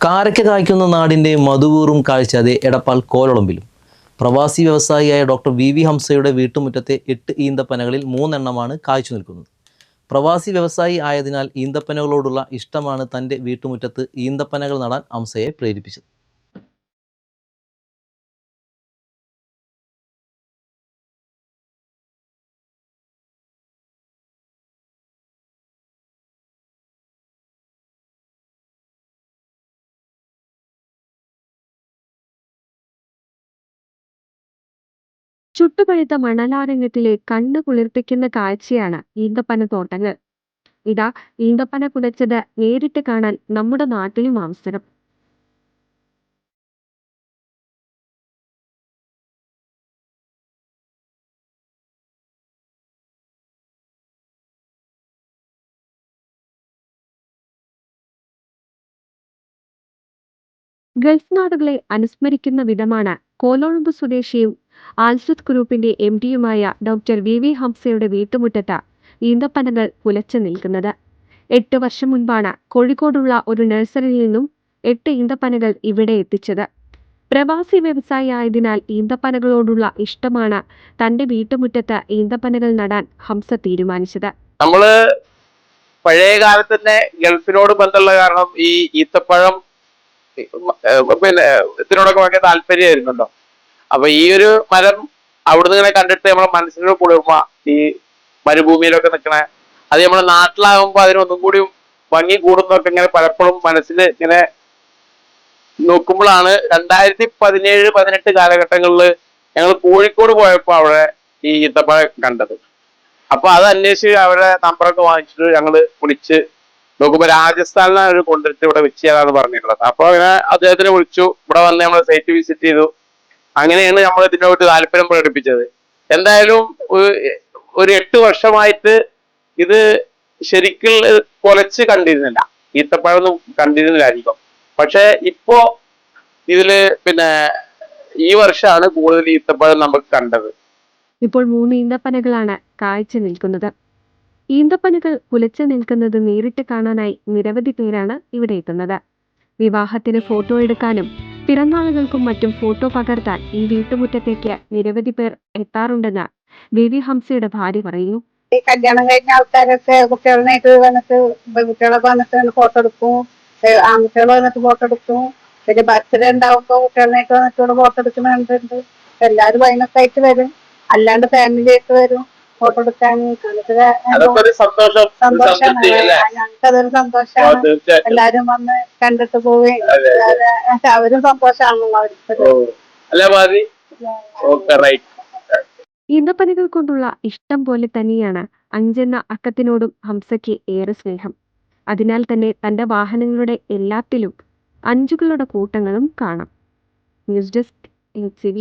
കാരയ്ക്ക കായ്ക്കുന്ന നാടിൻ്റെ മധുവൂറും കാഴ്ച അതേ എടപ്പാൾ കോലളമ്പിലും. പ്രവാസി വ്യവസായിയായ ഡോക്ടർ വി ഹംസയുടെ വീട്ടുമുറ്റത്തെ 8 ഈന്തപ്പനകളിൽ 3 എണ്ണമാണ് കായ്ച്ചു നിൽക്കുന്നത്. പ്രവാസി വ്യവസായി ആയതിനാൽ ഈന്തപ്പനകളോടുള്ള ഇഷ്ടമാണ് തൻ്റെ വീട്ടുമുറ്റത്ത് ഈന്തപ്പനകൾ നടാൻ ഹംസയെ പ്രേരിപ്പിച്ചത്. ചുട്ടുപഴുത്ത മണലാരണ്യത്തിലെ കണ്ണു കുളിർപ്പിക്കുന്ന കാഴ്ചയാണ് ഈന്തപ്പന തോട്ടങ്ങൾ. ഇതാ ഈന്തപ്പന കുലച്ചത് നേരിട്ട് കാണാൻ നമ്മുടെ നാട്ടിലും അവസരം. ഗൾഫ് നാടുകളെ അനുസ്മരിക്കുന്ന വിധമാണ് കോലോളമ്പ് സ്വദേശിയും ആൽസുത് ഗ്രൂപ്പിന്റെ MD-യുമായ ഡോക്ടർ വി ഹംസയുടെ വീട്ടുമുറ്റത്ത് ഈന്തപ്പനകൾ കുലച്ചു നിൽക്കുന്നത്. 8 വർഷം മുൻപാണ് കോഴിക്കോടുള്ള ഒരു നഴ്സറിയിൽ നിന്നും 8 ഈന്തപ്പനകൾ ഇവിടെ എത്തിച്ചത്. പ്രവാസി വ്യവസായി ആയതിനാൽ ഈന്തപ്പനകളോടുള്ള ഇഷ്ടമാണ് തന്റെ വീട്ടുമുറ്റത്ത് ഈന്തപ്പനകൾ നടാൻ ഹംസ തീരുമാനിച്ചത്. നമ്മള് പഴയ കാലത്ത് തന്നെ ഗൾഫിനോട് ബന്ധമുള്ള കാരണം ഈ ഈത്തപ്പഴം പിന്നെ ഇതിനോടൊക്കെ ഭയങ്കര താല്പര്യമായിരുന്നല്ലോ. അപ്പൊ ഈ ഒരു മരം അവിടുന്ന് ഇങ്ങനെ കണ്ടിട്ട് നമ്മളെ മനസ്സിനൊരു കുളിർമ, ഈ മരുഭൂമിയിലൊക്കെ നിൽക്കണേ അത് നമ്മുടെ നാട്ടിലാകുമ്പോ അതിനൊന്നും കൂടി ഭംഗി കൂടുന്നൊക്കെ ഇങ്ങനെ പലപ്പോഴും മനസ്സിൽ ഇങ്ങനെ നോക്കുമ്പോഴാണ് 2017-18 കാലഘട്ടങ്ങളിൽ ഞങ്ങൾ കോഴിക്കോട് പോയപ്പോൾ അവിടെ ഈ ഈത്തപ്പഴം കണ്ടത്. അപ്പൊ അത് അന്വേഷിച്ച് അവരുടെ നമ്പറൊക്കെ വാങ്ങിച്ചിട്ട് ഞങ്ങള് വിളിച്ച് നോക്കുമ്പോ രാജസ്ഥാനിലാണ് ഒരു കൊണ്ടിട്ട് ഇവിടെ വെച്ച് ചെയ്യാന്ന് പറഞ്ഞിട്ടുള്ളത്. അപ്പൊ അങ്ങനെ അദ്ദേഹത്തിനെ വിളിച്ചു, ഇവിടെ വന്ന് നമ്മൾ സൈറ്റ് വിസിറ്റ് ചെയ്തു. അങ്ങനെയാണ് നമ്മൾ ഇതിനോട്ട് താല്പര്യം പ്രകടിപ്പിച്ചത്. എന്തായാലും ഒരു 8 വർഷമായിട്ട് ഇത് ശരിക്കും കൊലച്ച് കണ്ടിരുന്നില്ല, ഈത്തപ്പഴമൊന്നും കണ്ടിരുന്നില്ലായിരിക്കും. പക്ഷെ ഇപ്പോ ഇതില് പിന്നെ ഈ വർഷമാണ് കൂടുതൽ ഈത്തപ്പഴം നമുക്ക് കണ്ടത്. ഇപ്പോൾ 3 ഈന്തപ്പനകളാണ് കായ്ച്ചു നിൽക്കുന്നത്. ഈന്തപ്പനകൾ കുലച്ചു നിൽക്കുന്നത് നേരിട്ട് കാണാനായി നിരവധി പേരാണ് ഇവിടെ എത്തുന്നത്. വിവാഹത്തിന് ഫോട്ടോ എടുക്കാനും പിറന്നാളുകൾക്കും മറ്റും ഫോട്ടോ പകർത്താൻ ഈ വീട്ടുമുറ്റത്തേക്ക് നിരവധി പേർ എത്താറുണ്ടെന്ന് വി ഹംസയുടെ ഭാര്യ പറയുന്നു. ഈ കല്യാണം കഴിഞ്ഞ ആൾക്കാരൊക്കെ കുട്ടികളായിട്ട് വന്നിട്ട് കുട്ടികളൊക്കെ വന്നിട്ട് ഫോട്ടോ എടുക്കും, ആൺകുട്ടികൾ വന്നിട്ട് ഫോട്ടോ എടുക്കും. പിന്നെ ബർത്ത്ഡേ ഉണ്ടാവുമ്പോ കുട്ടികളായിട്ട് വന്നിട്ട് ഫോട്ടോ എടുക്കുന്നുണ്ട്. എല്ലാവരും വൈകുന്നേരത്തെ ആയിട്ട് വരും, അല്ലാണ്ട് ഫാമിലി ആയിട്ട് വരും ഫോട്ടോ എടുക്കാൻ. സന്തോഷമാണ്, ഞങ്ങൾക്കതൊരു സന്തോഷമാണ്. എല്ലാരും വന്ന് കണ്ടിട്ട് പോവുകയും അവരും സന്തോഷമാണല്ലോ അവർക്ക്. ഈന്തപ്പനകൾ കൊണ്ടുള്ള ഇഷ്ടം പോലെ തന്നെയാണ് അഞ്ചെന്ന അക്കത്തിനോടും ഹംസയ്ക്ക് ഏറെ സ്നേഹം. അതിനാൽ തന്നെ തന്റെ വാഹനങ്ങളുടെ എല്ലാത്തിലും അഞ്ചുകളുടെ കൂട്ടങ്ങളും കാണാം. News desk NCV.